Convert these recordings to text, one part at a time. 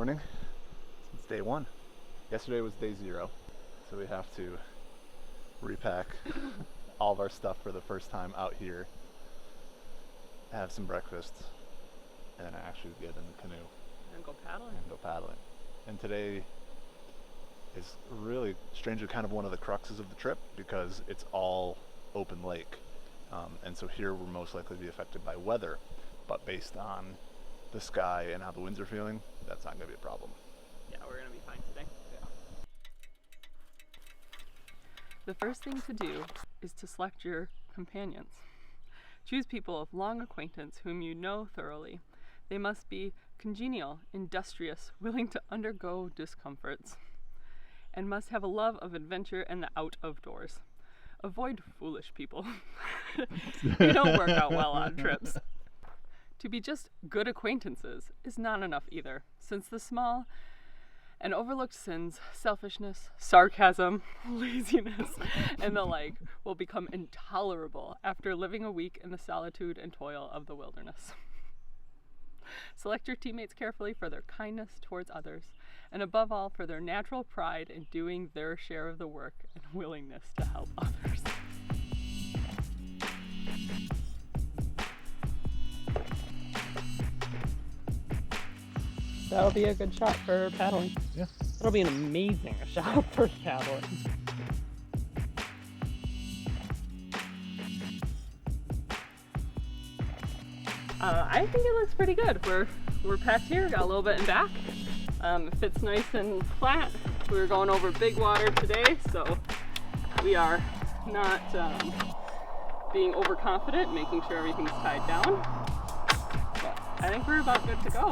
morning since day one. Yesterday was day 0, so we have to repack all of our stuff for the first time out here, have some breakfast, and then actually get in the canoe and go paddling. And today is really strangely kind of one of the cruxes of the trip because it's all open lake. And so here we're most likely to be affected by weather, but based on the sky and how the winds are feeling, that's not going to be a problem. Yeah, we're going to be fine today. Yeah. The first thing to do is to select your companions. Choose people of long acquaintance whom you know thoroughly. They must be congenial, industrious, willing to undergo discomforts, and must have a love of adventure and the out of doors. Avoid foolish people. They don't work out well on trips. To be just good acquaintances is not enough either, since the small and overlooked sins, selfishness, sarcasm, laziness, and the like will become intolerable after living a week in the solitude and toil of the wilderness. Select your teammates carefully for their kindness towards others, and above all for their natural pride in doing their share of the work and willingness to help others. That'll be a good shot for paddling. Yeah. That'll be an amazing shot for paddling. I think it looks pretty good. We're packed here, got a little bit in back. It fits nice and flat. We were going over big water today, so we are not being overconfident, making sure everything's tied down. But I think we're about good to go.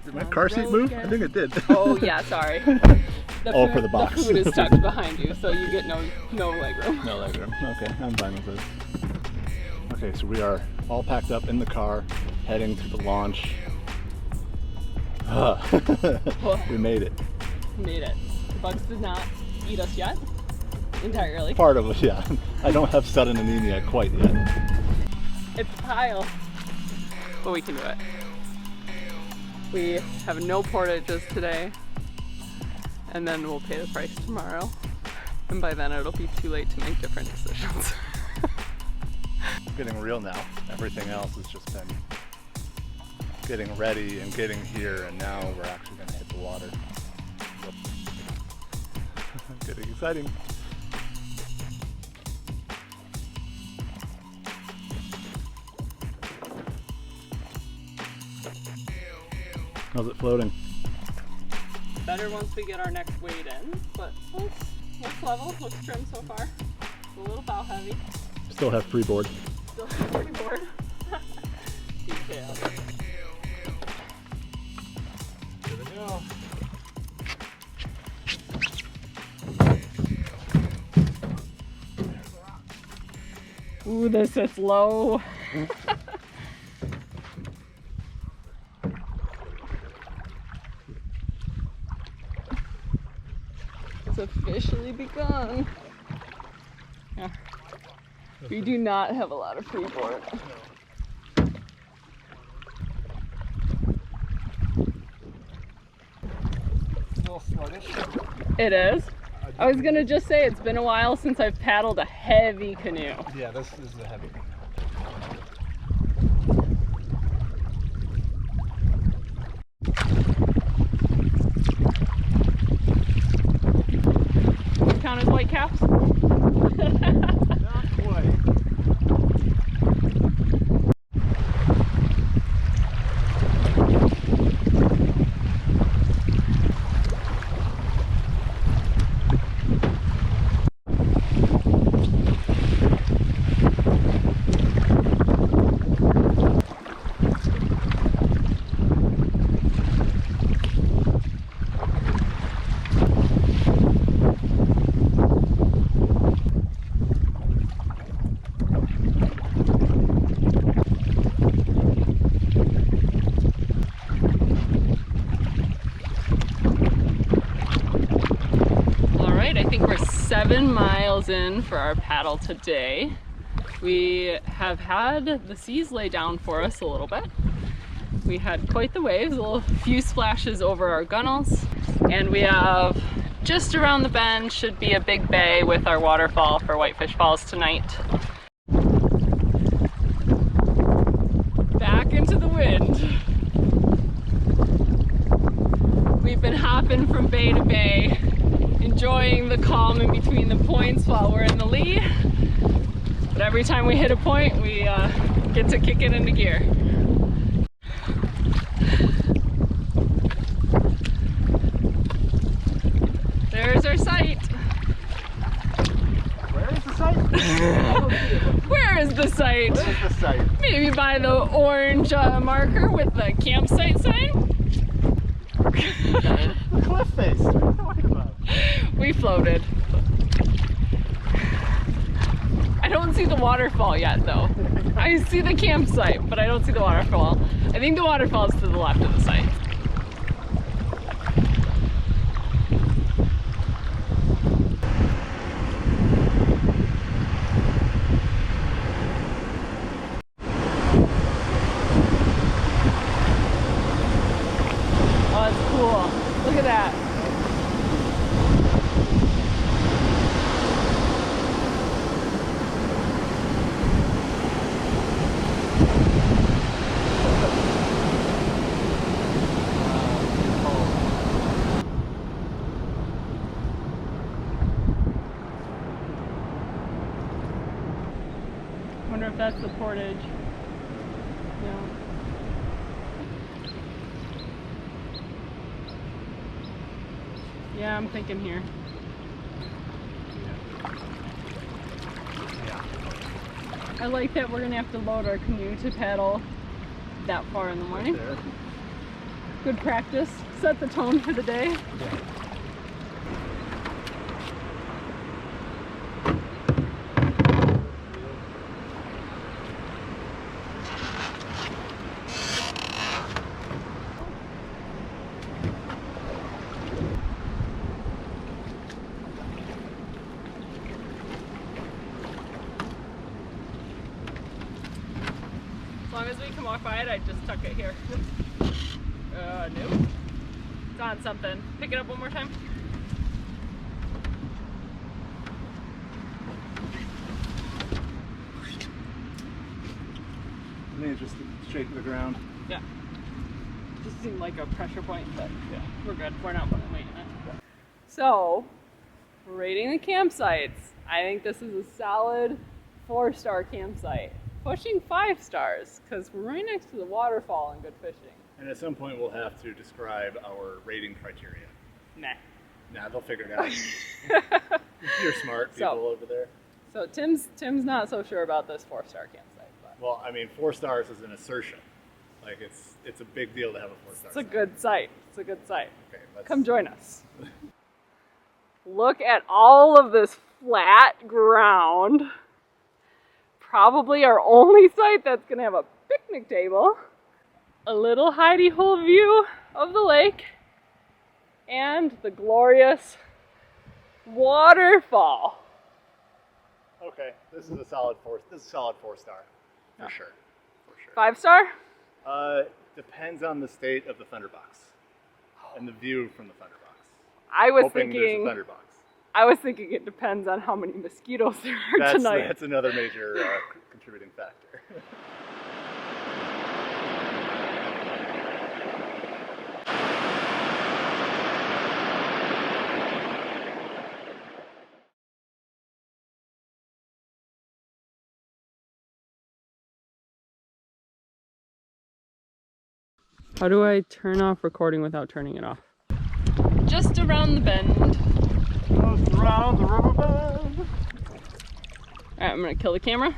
Did my car seat move? I think it did. Oh yeah, sorry. For the box. The food is tucked behind you, so you get no leg room. No leg room. Okay, I'm fine with this. Okay, so we are all packed up in the car, heading to the launch. We made it. Made it. The bugs did not eat us yet. Entirely. Part of it, yeah. I don't have sudden anemia quite yet. It's a pile. But we can do it. We have no portages today, and then we'll pay the price tomorrow. And by then it'll be too late to make different decisions. It's getting real now. Everything else has just been getting ready and getting here, and now we're actually going to hit the water. Getting exciting. How's it floating? Better once we get our next weight in, but looks level, looks trim so far. It's a little bow heavy. Still have freeboard. Still have freeboard. Detail. Here we go. Ooh, this is low. It's officially begun. Yeah. We do not have a lot of freeboard. It's a little sluggish. It is. I was gonna just say it's been a while since I've paddled a heavy canoe. Yeah, this is a heavy one. Count as white caps? Not quite. in for our paddle today. We have had the seas lay down for us a little bit. We had quite the waves, a few splashes over our gunnels, and we have just around the bend should be a big bay with our waterfall for Whitefish Falls tonight. Back into the wind. We've been hopping from bay to bay, enjoying the calm in between the points while we're in the lee. But every time we hit a point, we get to kick it into gear. There's our site. Where is the site? Where is the site? Where is the site? Maybe by the orange marker with the campsite sign. The cliff face. What are you talking about? We floated. I don't see the waterfall yet though. I see the campsite, but I don't see the waterfall. I think the waterfall is to the left of the site. Oh, it's cool. Look at that. Wonder if that's the portage. No. Yeah, I'm thinking here. Yeah. I like that we're gonna have to load our canoe to paddle that far in the morning. There. Good practice. Set the tone for the day. As long as we can walk by it, I'd just tuck it here. Nope. It's on something. Pick it up one more time. I think it's just shaking the ground. Yeah. Just seemed like a pressure point, but yeah, we're good. We're not putting weight in it. So, rating the campsites. I think this is a solid 4-star campsite. Pushing 5 stars, because we're right next to the waterfall and good fishing. And at some point we'll have to describe our rating criteria. Nah. Nah, they'll figure it out. You're smart people over there. So Tim's not so sure about this 4-star campsite. But Well, I mean, 4 stars is an assertion. Like it's a big deal to have a 4-star. it's a good site. It's a good site. Okay, Come join us. Look at all of this flat ground. Probably our only site that's gonna have a picnic table. A little hidey-hole view of the lake. And the glorious waterfall. Okay, this is a solid 4. This is a solid 4-star, for sure. 5 star? Depends on the state of the Thunderbox and the view from the Thunderbox. I was Hoping there's a thinking. Thunderbox. I was thinking it depends on how many mosquitoes there are tonight. That's another major contributing factor. How do I turn off recording without turning it off? Just around the bend. Just around the river bend. Alright, I'm gonna kill the camera.